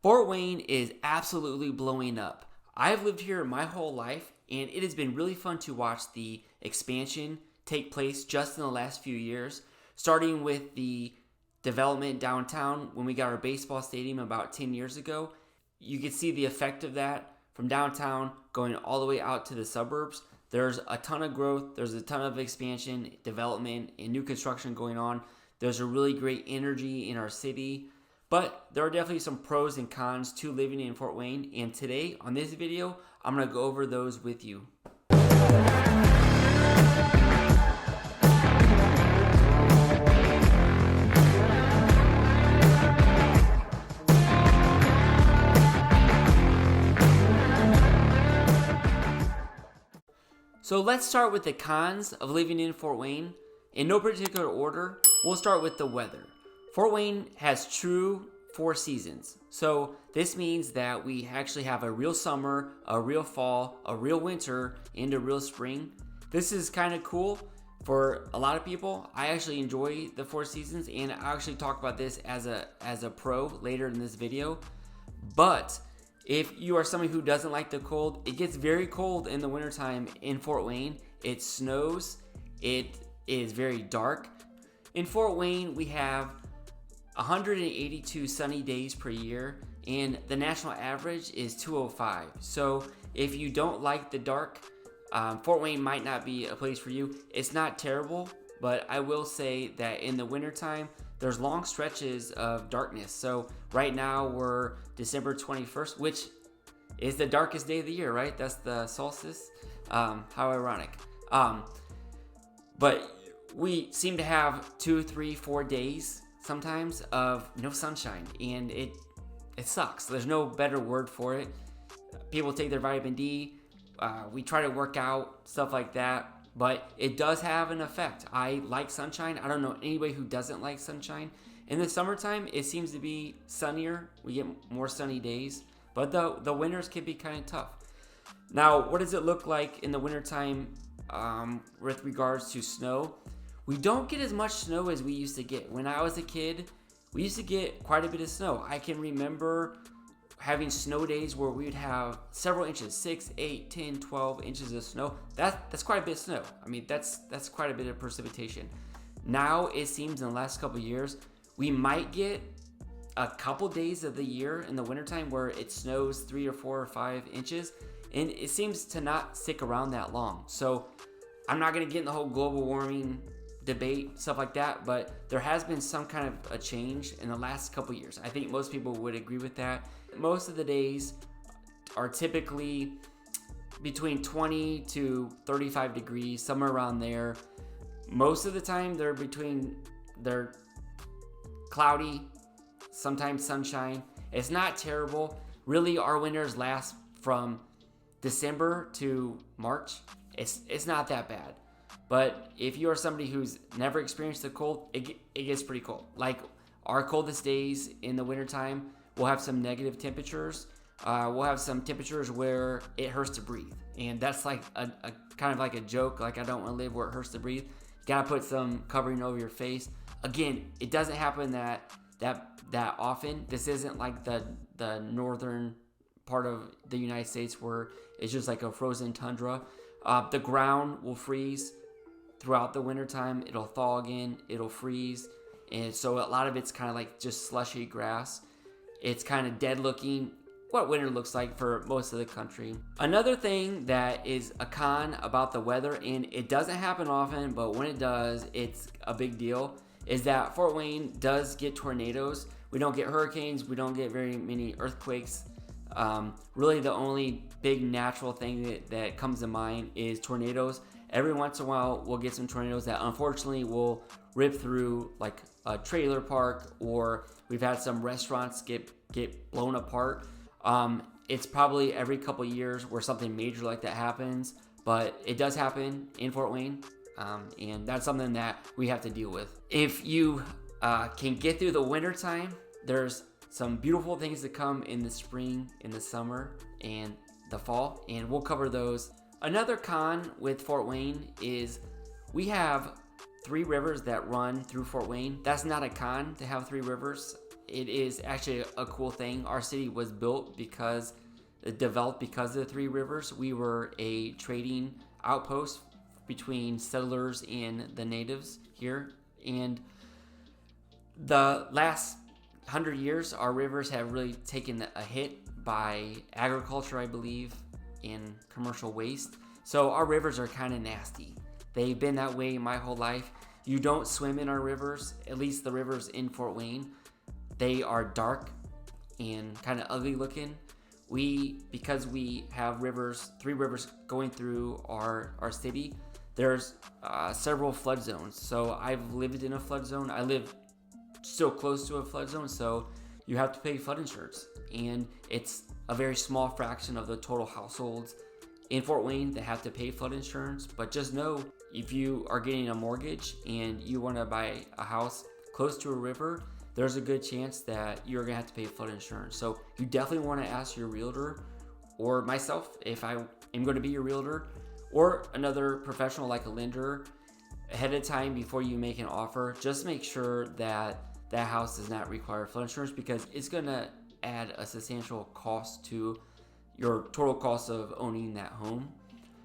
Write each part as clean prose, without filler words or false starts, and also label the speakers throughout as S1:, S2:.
S1: Fort Wayne is absolutely blowing up. I've lived here my whole life, and it has been really fun to watch the expansion take place just in the last few years, starting with the development downtown when we got our baseball stadium about 10 years ago. You can see the effect of that from downtown going all the way out to the suburbs. There's a ton of growth, there's a ton of expansion, development, and new construction going on. There's a really great energy in our city. But there are definitely some pros and cons to living in Fort Wayne, and today on this video, I'm going to go over those with you. So let's start with the cons of living in Fort Wayne. In no particular order, we'll start with the weather. Fort Wayne has true 4 seasons. So this means that we actually have a real summer, a real fall, a real winter, and a real spring. This is kind of cool for a lot of people. I actually enjoy the 4 seasons, and I'll actually talk about this as a pro later in this video. But if you are somebody who doesn't like the cold, it gets very cold in the wintertime in Fort Wayne. It snows. It is very dark. In Fort Wayne, we have 182 sunny days per year, and the national average is 205. So if you don't like the dark, Fort Wayne might not be a place for you. It's not terrible, but I will say that in the wintertime, there's long stretches of darkness. So right now we're December 21st, which is the darkest day of the year, right? That's the solstice. How ironic. But we seem to have 2, 3, 4 days sometimes of no sunshine, and it sucks. There's no better word for it. People take their vitamin D. We try to work out, stuff like that. But it does have an effect. I like sunshine. I don't know anybody who doesn't like sunshine. In the summertime, it seems to be sunnier. We get more sunny days. But the winters can be kind of tough. Now, what does it look like in the wintertime with regards to snow? We don't get as much snow as we used to get. When I was a kid, we used to get quite a bit of snow. I can remember having snow days where we would have several inches, 6, 8, 10, 12 inches of snow. That's quite a bit of snow. I mean, that's quite a bit of precipitation. Now it seems in the last couple of years, we might get a couple days of the year in the wintertime where it snows 3 or 4 or 5 inches, and it seems to not stick around that long. So I'm not going to get in the whole global warming debate, stuff like that, but there has been some kind of a change in the last couple years. I think most people would agree with that. Most of the days are typically between 20 to 35 degrees, somewhere around there. Most of the time they're cloudy, sometimes sunshine. It's not terrible. Really, our winters last from December to March. It's not that bad. But if you are somebody who's never experienced the cold, it gets pretty cold. Like our coldest days in the wintertime, we'll have some negative temperatures. We'll have some temperatures where it hurts to breathe. And that's like a kind of like a joke. Like, I don't want to live where it hurts to breathe. You gotta put some covering over your face. Again, it doesn't happen that often. This isn't like the northern part of the United States where it's just like a frozen tundra. The ground will freeze throughout the wintertime. It'll thaw again, it'll freeze, and so a lot of it's kind of like just slushy grass. It's kind of dead looking, what winter looks like for most of the country. Another thing that is a con about the weather, and it doesn't happen often, but when it does, it's a big deal, is that Fort Wayne does get tornadoes. We don't get hurricanes, we don't get very many earthquakes. Really the only big natural thing that comes to mind is tornadoes. Every once in a while, we'll get some tornadoes that unfortunately will rip through like a trailer park, or we've had some restaurants get blown apart. It's probably every couple years where something major like that happens, but it does happen in Fort Wayne, and that's something that we have to deal with. If you can get through the wintertime, there's some beautiful things to come in the spring, in the summer, and the fall, and we'll cover those. Another con with Fort Wayne is we have 3 rivers that run through Fort Wayne. That's not a con to have 3 rivers. it is actually a cool thing. Our city was built because it developed because of the three rivers. We were a trading outpost between settlers and the natives here. And the last 100 years, our rivers have really taken a hit by agriculture, I believe, and commercial waste. So our rivers are kind of nasty. They've been that way my whole life. You don't swim in our rivers, at least the rivers in Fort Wayne. They are dark and kind of ugly looking. Because we have three rivers going through our city, there's several flood zones. So I've lived in a flood zone. I live so close to a flood zone, so you have to pay flood insurance. And it's a very small fraction of the total households in Fort Wayne that have to pay flood insurance. But just know, if you are getting a mortgage and you want to buy a house close to a river, there's a good chance that you're going to have to pay flood insurance. So you definitely want to ask your realtor, or myself, if I am going to be your realtor, or another professional like a lender, ahead of time before you make an offer. Just make sure that that house does not require flood insurance, because it's going to add a substantial cost to your total cost of owning that home.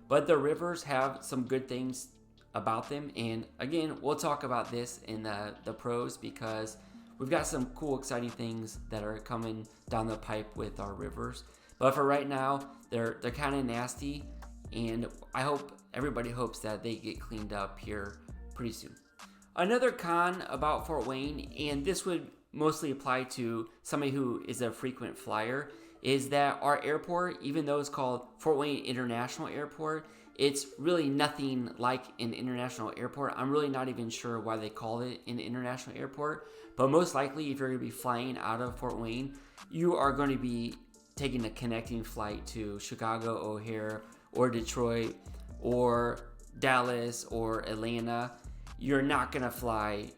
S1: But the rivers have some good things about them, and again, we'll talk about this in the pros, because we've got some cool, exciting things that are coming down the pipe with our rivers. But for right now, they're kind of nasty, and everybody hopes that they get cleaned up here pretty soon. Another con about Fort Wayne, and this would mostly apply to somebody who is a frequent flyer, is that our airport, even though it's called Fort Wayne International Airport, it's really nothing like an international airport. I'm really not even sure why they call it an international airport, but most likely if you're going to be flying out of Fort Wayne, you are going to be taking a connecting flight to Chicago O'Hare or Detroit or Dallas or Atlanta. You're not going to fly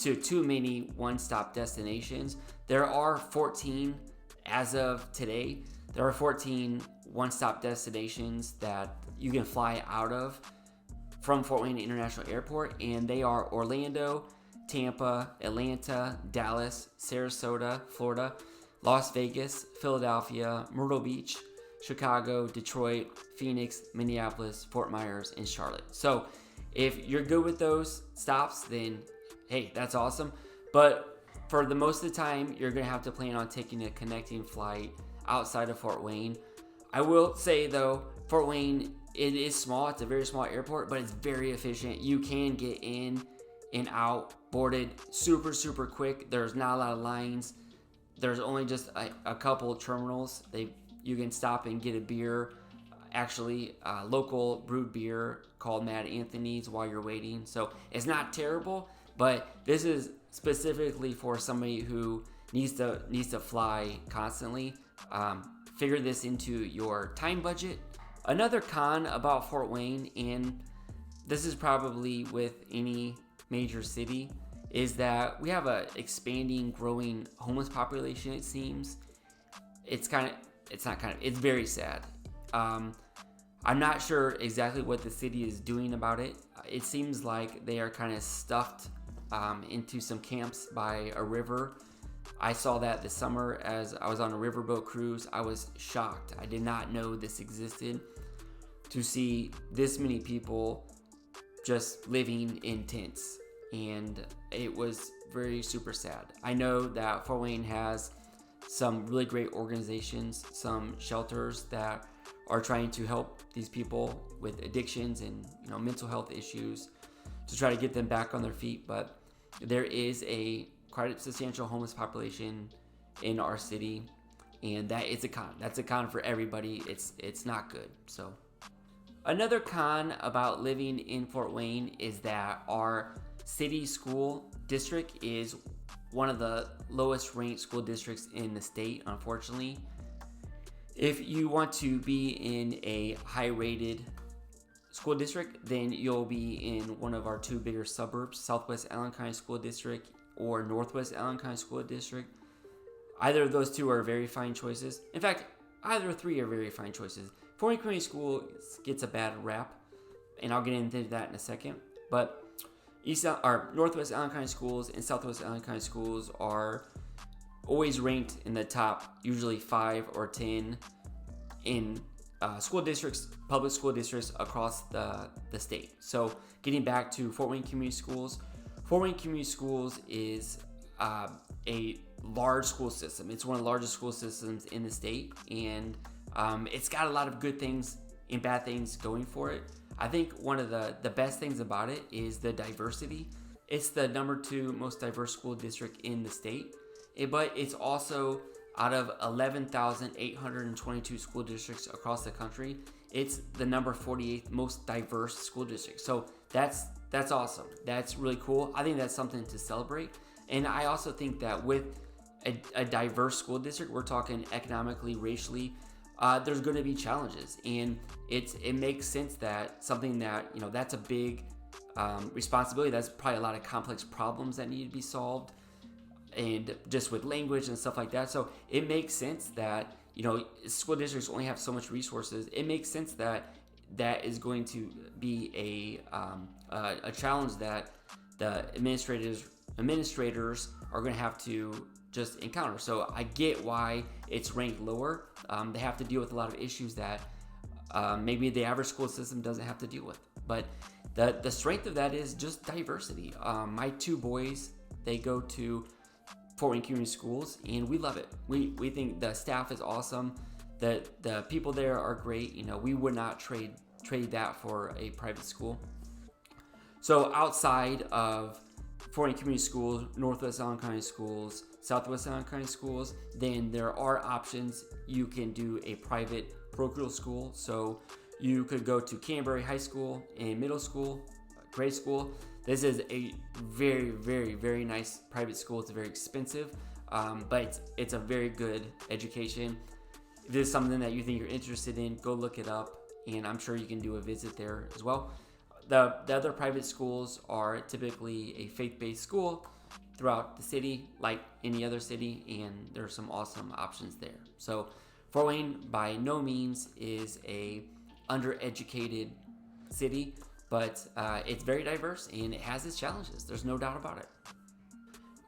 S1: to too many one-stop destinations. There are 14, as of today, there are 14 one-stop destinations that you can fly out of from Fort Wayne International Airport, and they are Orlando, Tampa, Atlanta, Dallas, Sarasota, Florida, Las Vegas, Philadelphia, Myrtle Beach, Chicago, Detroit, Phoenix, Minneapolis, Fort Myers, and Charlotte. So if you're good with those stops, then hey, that's awesome. But for the most of the time, you're going to have to plan on taking a connecting flight outside of Fort Wayne. I will say though, Fort Wayne, it is small. It's a very small airport, but it's very efficient. You can get in and out, boarded super, super quick. There's not a lot of lines. There's only just a couple of terminals. You can stop and get a beer, actually local brewed beer called Mad Anthony's while you're waiting. So it's not terrible, but this is specifically for somebody who needs to fly constantly. Figure this into your time budget. Another con about Fort Wayne, and this is probably with any major city, is that we have a expanding, growing homeless population. It seems it's very sad. I'm not sure exactly what the city is doing about it. It seems like they are kind of stuffed into some camps by a river. I saw that this summer as I was on a riverboat cruise. I was shocked. I did not know this existed. To see this many people just living in tents, and it was very super sad. I know that Fort Wayne has some really great organizations, some shelters that are trying to help these people with addictions and mental health issues to try to get them back on their feet. But there is quite a substantial homeless population in our city, and that is a con. That's a con for everybody. It's not good. So another con about living in Fort Wayne is that our city school district is one of the lowest ranked school districts in the state, unfortunately. If you want to be in a high rated school district, then you'll be in one of our two bigger suburbs, Southwest Allen County School District or Northwest Allen County School District. Either of those two are very fine choices. In fact, either three are very fine choices. Fort Wayne Community School gets a bad rap, and I'll get into that in a second. But Northwest Allen County Schools and Southwest Allen County Schools are always ranked in the top, usually 5 or 10 in school districts, public school districts across the state. So getting back to Fort Wayne Community Schools, Fort Wayne Community Schools is a large school system. It's one of the largest school systems in the state, and it's got a lot of good things and bad things going for it. I think one of the best things about it is the diversity. It's the number 2 most diverse school district in the state, but it's also, out of 11,822 school districts across the country, it's the number 48th most diverse school district. So that's awesome. That's really cool. I think that's something to celebrate. And I also think that with a diverse school district, we're talking economically, racially, there's going to be challenges, and it makes sense that something that, that's a big responsibility. That's probably a lot of complex problems that need to be solved, and just with language and stuff like that. So it makes sense that, school districts only have so much resources. It makes sense that is going to be a challenge that the administrators are going to have to just encounter. So I get why it's ranked lower. They have to deal with a lot of issues that maybe the average school system doesn't have to deal with. But the strength of that is just diversity. My 2 boys, they go to Fort Wayne Community Schools, and we love it. We think the staff is awesome. The people there are great. We would not trade that for a private school. So outside of Fort Wayne Community Schools, Northwest Allen County Schools, Southwest Allen County Schools, then there are options. You can do a private parochial school. So you could go to Canterbury High School and middle school, grade school. This is a very, very, very nice private school. It's very expensive, but it's a very good education. If this is something that you think you're interested in, go look it up, and I'm sure you can do a visit there as well. The other private schools are typically a faith-based school throughout the city, like any other city, and there are some awesome options there. So Fort Wayne by no means is a undereducated city, but it's very diverse and it has its challenges. There's no doubt about it.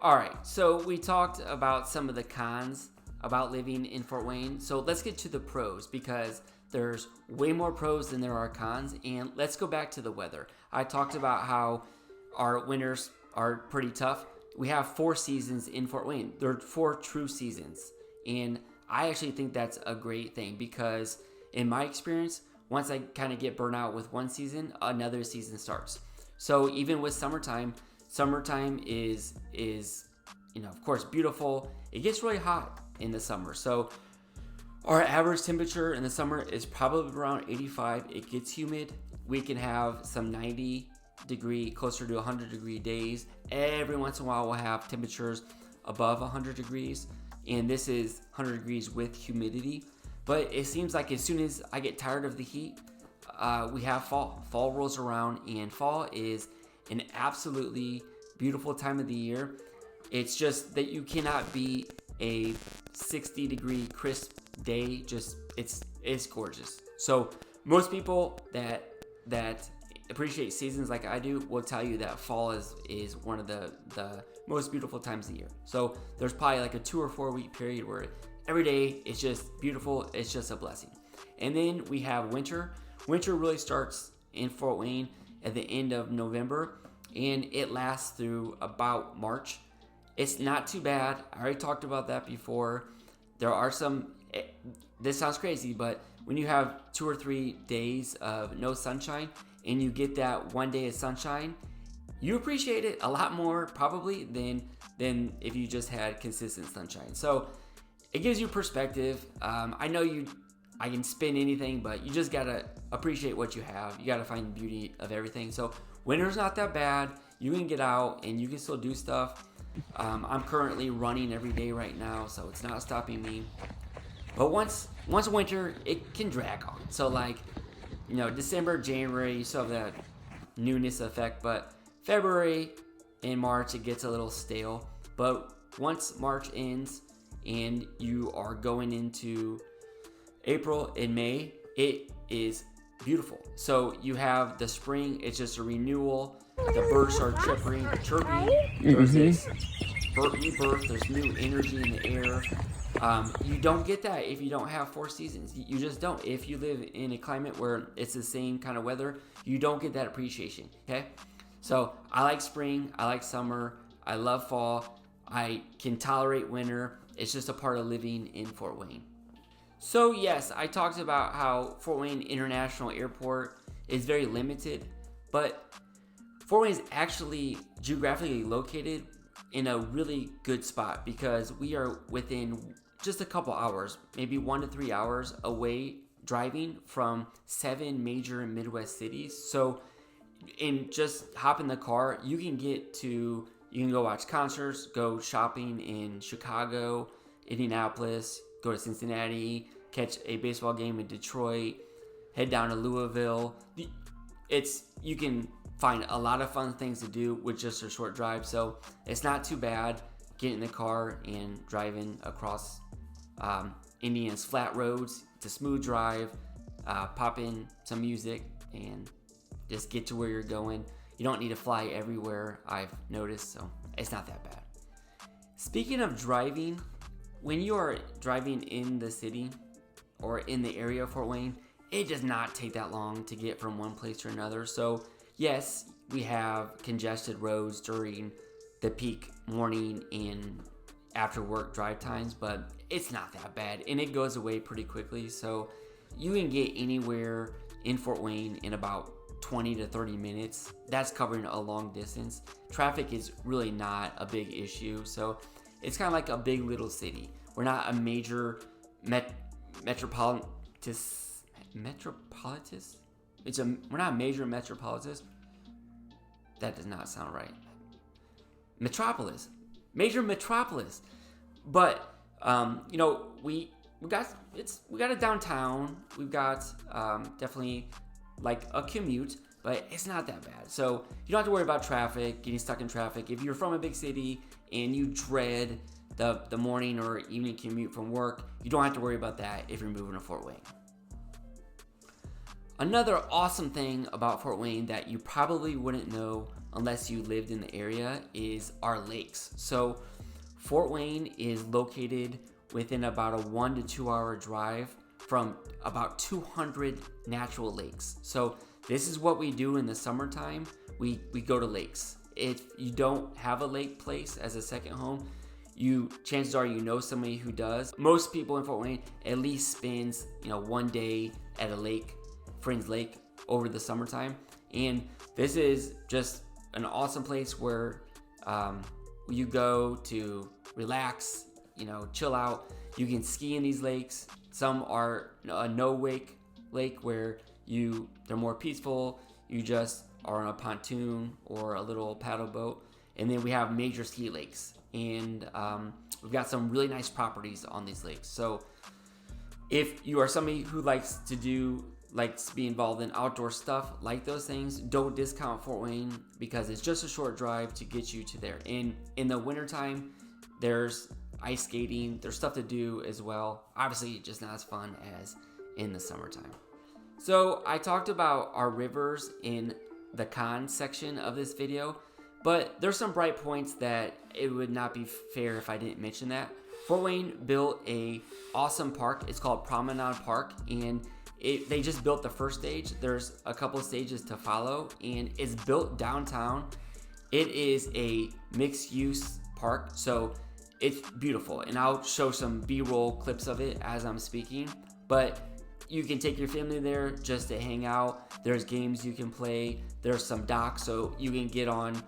S1: All right, so we talked about some of the cons about living in Fort Wayne. So let's get to the pros, because there's way more pros than there are cons. And let's go back to the weather. I talked about how our winters are pretty tough. We have 4 seasons in Fort Wayne. There are 4 true seasons. And I actually think that's a great thing, because in my experience, once I kind of get burnt out with one season, another season starts. So even with summertime is of course beautiful. It gets really hot in the summer. So our average temperature in the summer is probably around 85. It gets humid. We can have some 90 degree, closer to 100 degree days. Every once in a while we'll have temperatures above 100 degrees, and this is 100 degrees with humidity. But it seems like as soon as I get tired of the heat, we have fall. Fall rolls around, and fall is an absolutely beautiful time of the year. It's just that you cannot beat a 60 degree crisp day. It's gorgeous. So most people that appreciate seasons like I do will tell you that fall is one of the most beautiful times of the year. So there's probably like a 2 or 4 week period where every day it's just beautiful. It's just a blessing. And then we have winter. Winter really starts in Fort Wayne at the end of November, and it lasts through about March. It's not too bad. I already talked about that before. There are some, this sounds crazy, but when you have 2 or 3 days of no sunshine and you get that one day of sunshine, you appreciate it a lot more probably than if you just had consistent sunshine. So it gives you perspective. I know I can spin anything, but you just gotta appreciate what you have. You gotta find the beauty of everything. So winter's not that bad. You can get out and you can still do stuff. I'm currently running every day right now, so it's not stopping me. But once winter, it can drag on. So like, December, January, you still have that newness effect, but February and March, it gets a little stale. But once March ends and you are going into April and May, it is beautiful. So you have the spring, it's just a renewal. The birds are chirping. There's this rebirth. There's new energy in the air. You don't get that if you don't have 4 seasons. You just don't. If you live in a climate where it's the same kind of weather, you don't get that appreciation. Okay, so I like spring. I like summer. I love fall. I can tolerate winter. It's just a part of living in Fort Wayne. So yes, I talked about how Fort Wayne International Airport is very limited, but Fort Wayne is actually geographically located in a really good spot because we are within just a couple hours, maybe 1 to 3 hours away driving from 7 major Midwest cities. So just hop in the car, you can go watch concerts, go shopping in Chicago, Indianapolis, go to Cincinnati, catch a baseball game in Detroit, head down to Louisville. You can find a lot of fun things to do with just a short drive, so it's not too bad getting in the car and driving across Indiana's flat roads. It's a smooth drive. Pop in some music and just get to where you're going. You don't need to fly everywhere, I've noticed, so it's not that bad. Speaking of driving, when you are driving in the city or in the area of Fort Wayne, it does not take that long to get from one place to another. So yes, we have congested roads during the peak morning and after work drive times, but it's not that bad and it goes away pretty quickly. So you can get anywhere in Fort Wayne in about 20 to 30 minutes. That's covering a long distance. Traffic is really not a big issue. So it's kind of like a big little city. We're not a major metropolitan. We're not a major metropolis. That does not sound right. Major metropolis. But we got a downtown. We've got definitely like a commute, but it's not that bad. So you don't have to worry about traffic, getting stuck in traffic. If you're from a big city and you dread the morning or evening commute from work, you don't have to worry about that if you're moving to Fort Wayne. Another awesome thing about Fort Wayne that you probably wouldn't know unless you lived in the area is our lakes. So Fort Wayne is located within about a 1 to 2 hour drive from about 200 natural lakes. So this is what we do in the summertime. We go to lakes. If you don't have a lake place as a second home, chances are you know somebody who does. Most people in Fort Wayne at least spends 1 day at a lake, Friends Lake, over the summertime. And this is just an awesome place where you go to relax, chill out. You can ski in these lakes. Some are a no-wake lake where they're more peaceful. You just are on a pontoon or a little paddle boat. And then we have major ski lakes. And we've got some really nice properties on these lakes. So if you are somebody who likes to be involved in outdoor stuff like those things, don't discount Fort Wayne because it's just a short drive to get you to there. And in the wintertime, there's ice skating, there's stuff to do as well. Obviously, just not as fun as in the summertime. So I talked about our rivers in the cons section of this video, but there's some bright points that it would not be fair if I didn't mention that. Fort Wayne built a awesome park. It's called Promenade Park, and they just built the first stage. There's a couple stages to follow, and it's built downtown. It is a mixed-use park, so it's beautiful, and I'll show some B-roll clips of it as I'm speaking. But you can take your family there just to hang out. There's games you can play. There's some docks, so you can get on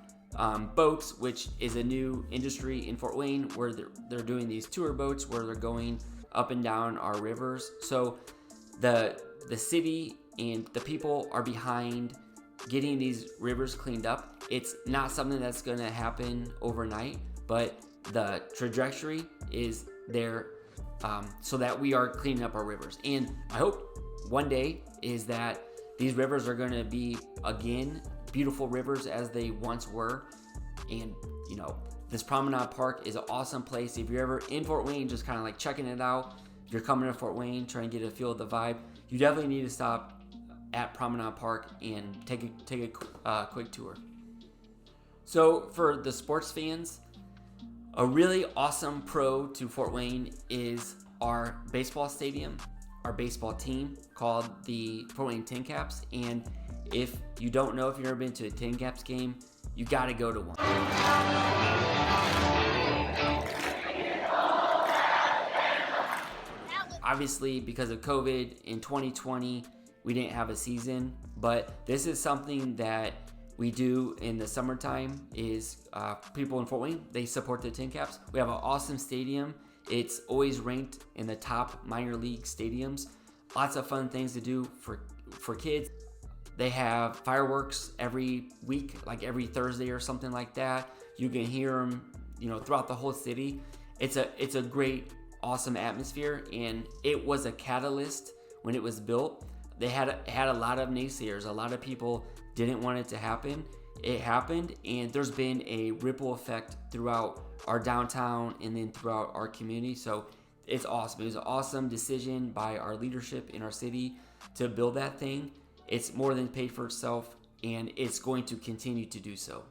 S1: boats, which is a new industry in Fort Wayne, where they're doing these tour boats where they're going up and down our rivers. So the city and the people are behind getting these rivers cleaned up. It's not something that's going to happen overnight, but the trajectory is there so that we are cleaning up our rivers. And my hope one day is that these rivers are going to be, again, beautiful rivers as they once were. And, this Promenade Park is an awesome place. If you're ever in Fort Wayne, just kind of like checking it out, if you're coming to Fort Wayne, trying to get a feel of the vibe, you definitely need to stop at Promenade Park and take a quick tour. So for the sports fans, A really awesome pro to Fort Wayne is our baseball stadium, our baseball team called the Fort Wayne Tin Caps. And if you don't know, if you've never been to a Tin Caps game, you got to go to one. Obviously, because of COVID in 2020, we didn't have a season, but this is something that we do in the summertime is people in Fort Wayne, they support the Tin Caps. We have an awesome stadium. It's always ranked in the top minor league stadiums. Lots of fun things to do for kids. They have fireworks every week, like every Thursday or something like that. You can hear them, throughout the whole city. It's a great, awesome atmosphere, and it was a catalyst when it was built. They had a lot of naysayers. A lot of people didn't want it to happen. It happened, and there's been a ripple effect throughout our downtown and then throughout our community. So it's awesome. It was an awesome decision by our leadership in our city to build that thing. It's more than paid for itself, and it's going to continue to do so.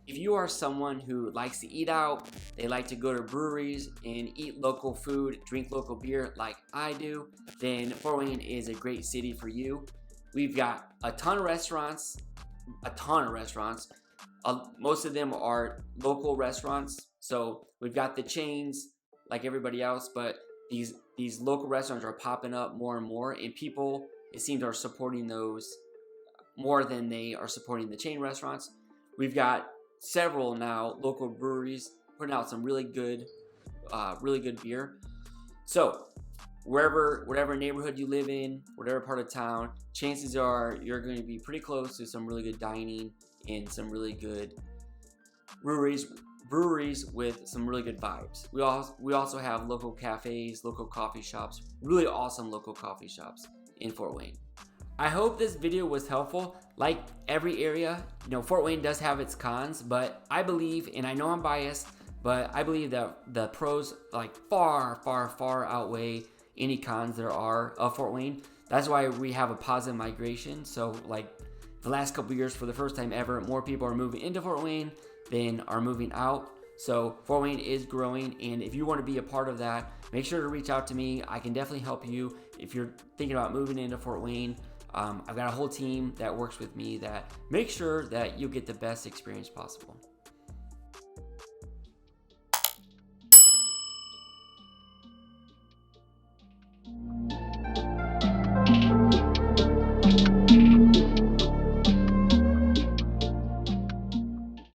S1: If you are someone who likes to eat out, they like to go to breweries and eat local food, drink local beer like I do, then Fort Wayne is a great city for you. We've got a ton of restaurants. Most of them are local restaurants. So we've got the chains like everybody else, but these local restaurants are popping up more and more, and people, it seems, are supporting those more than they are supporting the chain restaurants. We've got several now local breweries putting out some really good beer. So whatever neighborhood you live in, whatever part of town, chances are you're going to be pretty close to some really good dining and some really good breweries with some really good vibes. We also have local cafes, local coffee shops, really awesome local coffee shops in Fort Wayne. I hope this video was helpful. Like every area, Fort Wayne does have its cons, but I believe, and I know I'm biased, but I believe that the pros far outweigh any cons there are of Fort Wayne. That's why we have a positive migration. So the last couple years, for the first time ever, more people are moving into Fort Wayne than are moving out. So Fort Wayne is growing, and if you want to be a part of that, make sure to reach out to me. I can definitely help you if you're thinking about moving into Fort Wayne. I've got a whole team that works with me that makes sure that you get the best experience possible.